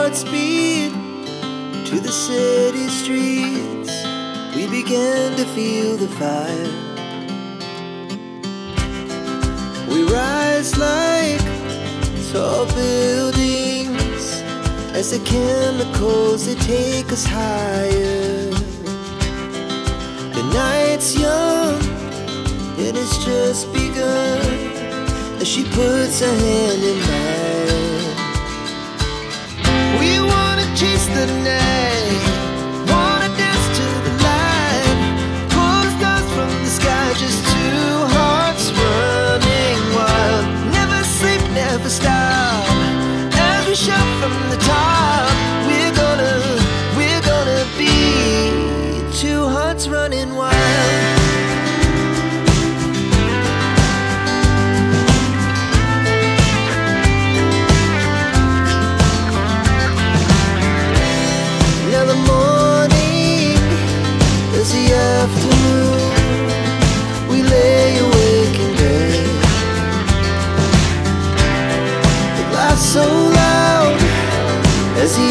hearts beat to the city streets. We began to feel the fire. We rise like tall buildings as the chemicals, they take us higher. The night's young and it's just begun as she puts her hand in mine. We wanna chase the night, wanna dance to the light, pull the stars from the sky, just two hearts running wild. Never sleep, never stop, as we shout from the top. We're gonna be two hearts running wild. Afternoon, we lay awake in bed. It laughs so loud as the